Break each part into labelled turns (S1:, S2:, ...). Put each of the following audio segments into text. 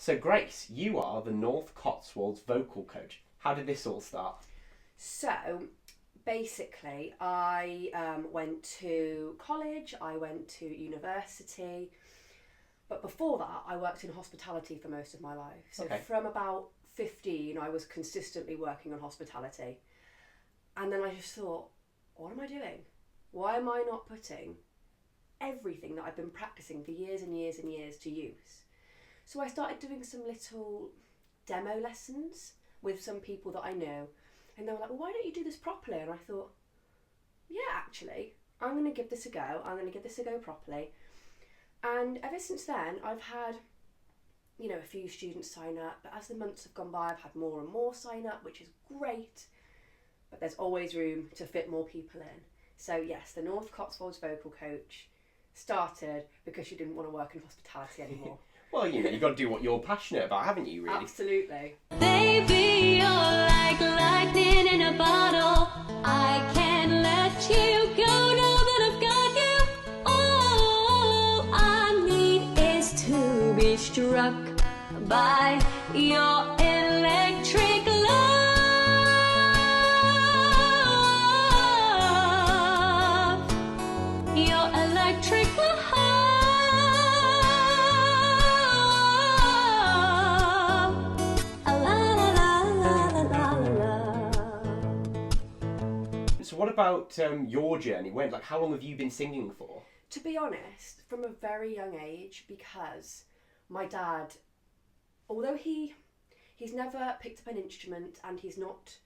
S1: So Grace, you are the North Cotswolds Vocal Coach. How did this all start?
S2: So basically, I went to college, I went to university, but before that I worked in hospitality for most of my life. So from about 15 I was consistently working on hospitality, and then I just thought, what am I doing? Why am I not putting everything that I've been practicing for years and years and years to use? So I started doing some little demo lessons with some people that I know, and they were like, well, why don't you do this properly? And I thought, yeah, actually, I'm going to give this a go. I'm going to give this a go properly. And ever since then, I've had, a few students sign up, but as the months have gone by, I've had more and more sign up, which is great, but there's always room to fit more people in. So yes, the North Cotswolds Vocal Coach started because she didn't want to work in hospitality anymore.
S1: Well, you've got to do what you're passionate about, haven't you, really?
S2: Absolutely.
S3: Baby, you're like lightning in a bottle. I can't let you go now that I've got you. All I need is to be struck by your electric love. Your electric love.
S1: So what about your journey? How long have you been singing for?
S2: To be honest, from a very young age, because my dad, although he's never picked up an instrument and he's not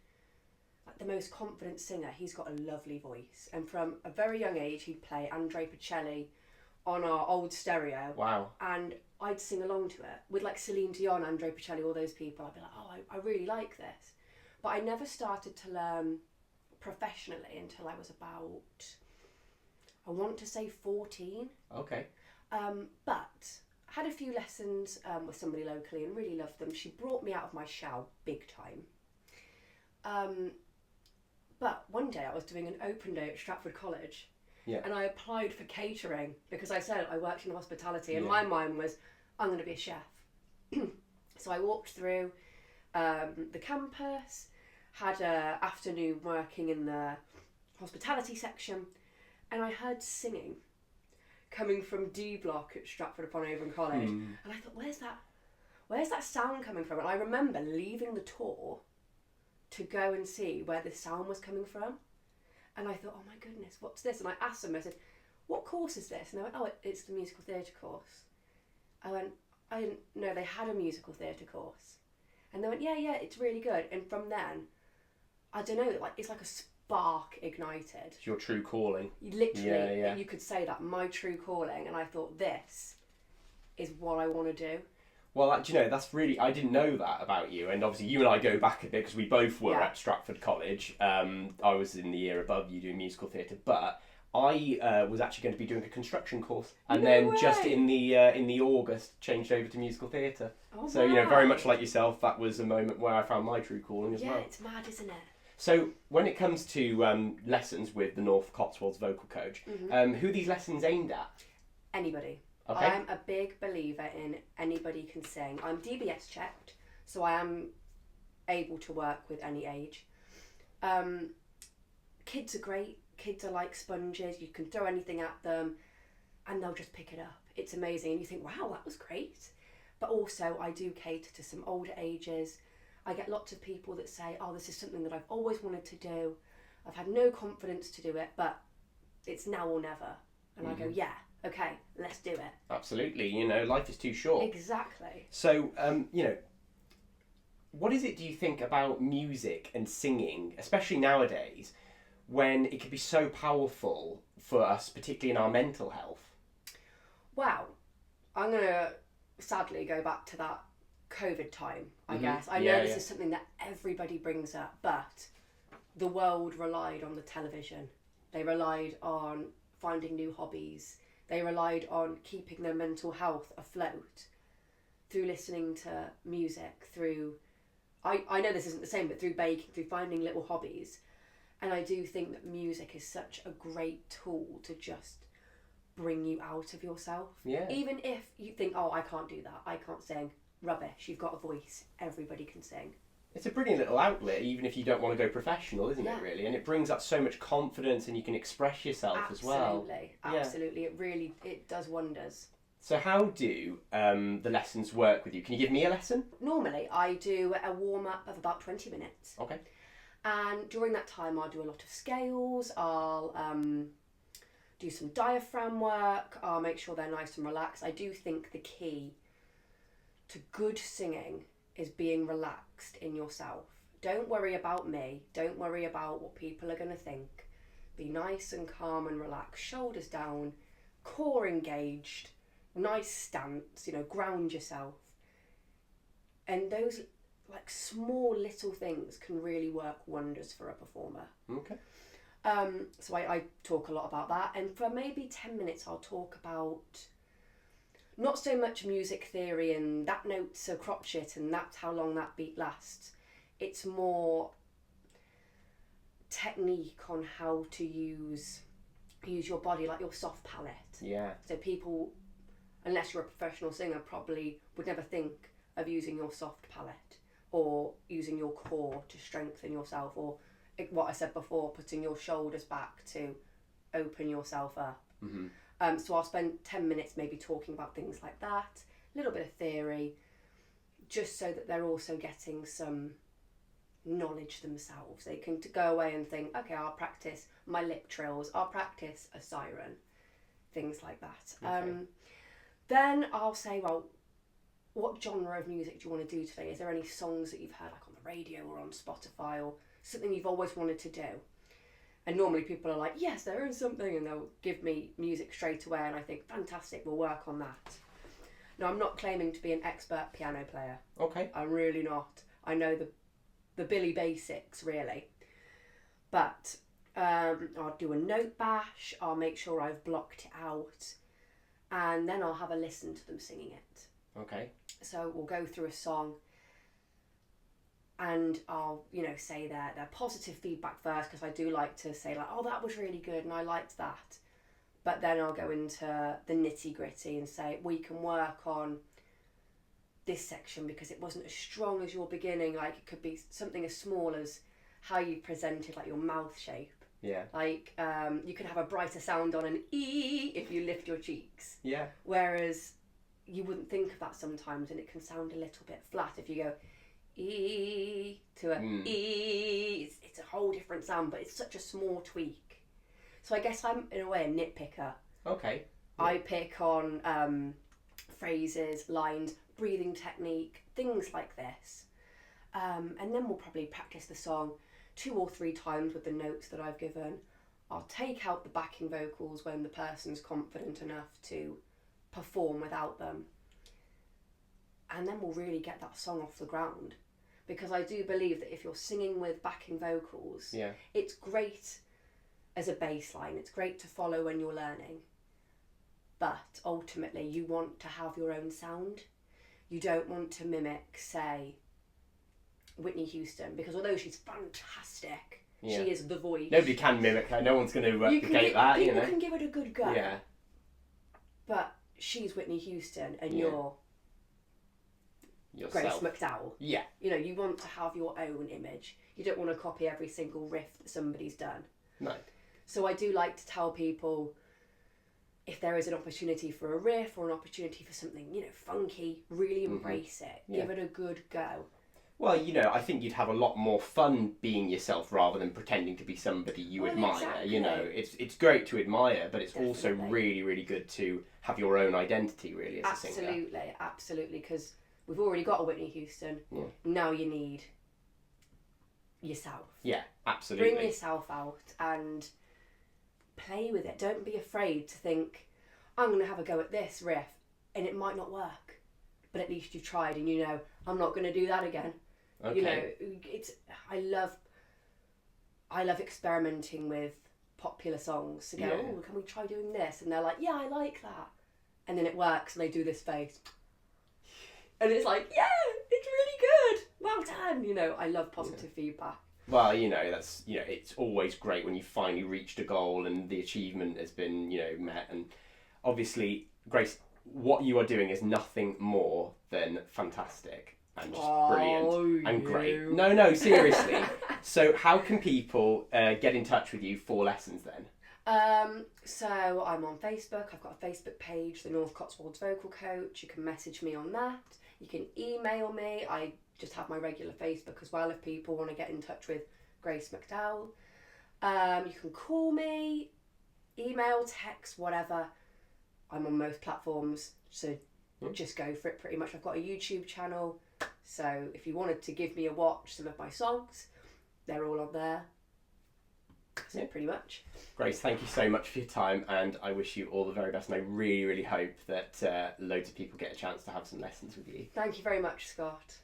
S2: like the most confident singer, he's got a lovely voice. And from a very young age, he'd play Andrea Bocelli on our old stereo.
S1: Wow.
S2: And I'd sing along to it with like Celine Dion, Andrea Bocelli, all those people. I'd be like, oh, I really like this. But I never started to learn professionally until I was about, I want to say 14.
S1: Okay.
S2: But I had a few lessons with somebody locally and really loved them. She brought me out of my shell big time. But one day I was doing an open day at Stratford College.
S1: Yeah.
S2: And I applied for catering because I said I worked in hospitality, and my mind was, I'm going to be a chef. So I walked through the campus, had an afternoon working in the hospitality section, and I heard singing coming from D Block at Stratford upon Avon College. And I thought, where's that sound coming from? And I remember leaving the tour to go and see where the sound was coming from. And I thought, oh my goodness, what's this? And I asked them, I said, what course is this? And they went, oh, it's the musical theatre course. I went, I didn't know they had a musical theatre course. And they went, yeah, it's really good. And from then, I don't know, it's like a spark ignited.
S1: It's your true calling.
S2: Literally, you could say that, my true calling. And I thought, this is what I want to do.
S1: Well, that's really, I didn't know that about you. And obviously you and I go back a bit because we both were at Stratford College. I was in the year above you doing musical theatre, but I was actually going to be doing a construction course. And just in the August, changed over to musical theatre.
S2: Oh,
S1: so,
S2: wow.
S1: Very much like yourself, that was a moment where I found my true calling as well.
S2: Yeah, it's mad, isn't it?
S1: So when it comes to lessons with the North Cotswolds Vocal Coach, who are these lessons aimed at?
S2: Anybody.
S1: Okay.
S2: I'm a big believer in anybody can sing. I'm DBS checked, so I am able to work with any age. Kids are great. Kids are like sponges. You can throw anything at them and they'll just pick it up. It's amazing. And you think, wow, that was great. But also I do cater to some older ages. I get lots of people that say, oh, this is something that I've always wanted to do. I've had no confidence to do it, but it's now or never. And I go, yeah, okay, let's do it.
S1: Absolutely. Life is too short.
S2: Exactly.
S1: So, what is it, do you think, about music and singing, especially nowadays, when it can be so powerful for us, particularly in our mental health?
S2: Wow. I'm going to sadly go back to that COVID time, I guess. I know this is something that everybody brings up, but the world relied on the television. They relied on finding new hobbies. They relied on keeping their mental health afloat through listening to music, through, I know this isn't the same, but through baking, through finding little hobbies. And I do think that music is such a great tool to just bring you out of yourself.
S1: Yeah.
S2: Even if you think, oh, I can't do that, I can't sing. rubbish. You've got a voice. Everybody can sing.
S1: It's a brilliant little outlet, even if you don't want to go professional, isn't it, really? And it brings up so much confidence, and you can express yourself as well.
S2: Absolutely. It does wonders.
S1: So how do the lessons work with you? Can you give me a lesson?
S2: Normally, I do a warm-up of about 20 minutes.
S1: Okay.
S2: And during that time, I'll do a lot of scales. I'll do some diaphragm work. I'll make sure they're nice and relaxed. I do think the key to good singing is being relaxed in yourself. Don't worry about me. Don't worry about what people are going to think. Be nice and calm and relaxed. Shoulders down, core engaged, nice stance, ground yourself. And those like small little things can really work wonders for a performer.
S1: Okay.
S2: So I talk a lot about that. And for maybe 10 minutes, I'll talk about not so much music theory and that note's so crotchet and that's how long that beat lasts. It's more technique on how to use your body, like your soft palate.
S1: Yeah.
S2: So people, unless you're a professional singer, probably would never think of using your soft palate or using your core to strengthen yourself, or what I said before, putting your shoulders back to open yourself up.
S1: Mm-hmm.
S2: So I'll spend 10 minutes maybe talking about things like that, a little bit of theory, just so that they're also getting some knowledge themselves. They can go away and think, okay, I'll practice my lip trills, I'll practice a siren, things like that.
S1: Okay.
S2: Then I'll say, well, what genre of music do you want to do today? Is there any songs that you've heard like on the radio or on Spotify, or something you've always wanted to do? And normally people are like, yes, there is something, and they'll give me music straight away, and I think, fantastic, we'll work on that. Now, I'm not claiming to be an expert piano player.
S1: Okay.
S2: I'm really not. I know the Billy basics, really. But I'll do a note bash, I'll make sure I've blocked it out, and then I'll have a listen to them singing it.
S1: Okay.
S2: So we'll go through a song, and I'll, say their positive feedback first, because I do like to say like, oh, that was really good and I liked that. But then I'll go into the nitty gritty and say, we can work on this section because it wasn't as strong as your beginning. Like, it could be something as small as how you presented, like your mouth shape.
S1: Yeah.
S2: Like, you can have a brighter sound on an E if you lift your cheeks.
S1: Yeah.
S2: Whereas you wouldn't think of that sometimes, and it can sound a little bit flat if you go E to a E. It's a whole different sound, but it's such a small tweak. So I guess I'm, in a way, a nitpicker.
S1: Okay. Yeah.
S2: I pick on phrases, lines, breathing technique, things like this. And then we'll probably practice the song 2 or 3 times with the notes that I've given. I'll take out the backing vocals when the person's confident enough to perform without them. And then we'll really get that song off the ground. Because I do believe that if you're singing with backing vocals, it's great as a baseline. It's great to follow when you're learning. But ultimately, you want to have your own sound. You don't want to mimic, say, Whitney Houston, because although she's fantastic, she is the voice.
S1: Nobody can mimic her. No one's going to replicate that.
S2: People can give it a good go.
S1: Yeah.
S2: But she's Whitney Houston, and you're
S1: yourself.
S2: Grace McDowall.
S1: Yeah.
S2: You want to have your own image. You don't want to copy every single riff that somebody's done.
S1: No.
S2: So I do like to tell people, if there is an opportunity for a riff or an opportunity for something, funky, really embrace it. Give it a good go.
S1: Well, I think you'd have a lot more fun being yourself rather than pretending to be somebody you admire.
S2: Exactly.
S1: It's great to admire, but it's also really, really good to have your own identity, really, as a singer.
S2: Absolutely, because we've already got a Whitney Houston. Yeah. Now you need yourself.
S1: Yeah, absolutely.
S2: Bring yourself out and play with it. Don't be afraid to think, I'm going to have a go at this riff, and it might not work, but at least you've tried, and I'm not going to do that again.
S1: Okay.
S2: I love experimenting with popular songs to go, oh, can we try doing this? And they're like, yeah, I like that. And then it works, and they do this face. And it's like, yeah, it's really good. Well done. I love positive feedback.
S1: Well, that's, it's always great when you finally reached a goal and the achievement has been, met. And obviously, Grace, what you are doing is nothing more than fantastic and just brilliant and great. No, seriously. So how can people get in touch with you for lessons then?
S2: So I'm on Facebook. I've got a Facebook page, the North Cotswolds Vocal Coach. You can message me on that. You can email me. I just have my regular Facebook as well if people want to get in touch with Grace McDowall. You can call me, email, text, whatever. I'm on most platforms, so just go for it pretty much. I've got a YouTube channel, so if you wanted to give me a watch, some of my songs, they're all on there. That's it, pretty much.
S1: Grace, thank you so much for your time, and I wish you all the very best, and I really, really hope that loads of people get a chance to have some lessons with you.
S2: Thank you very much, Scott.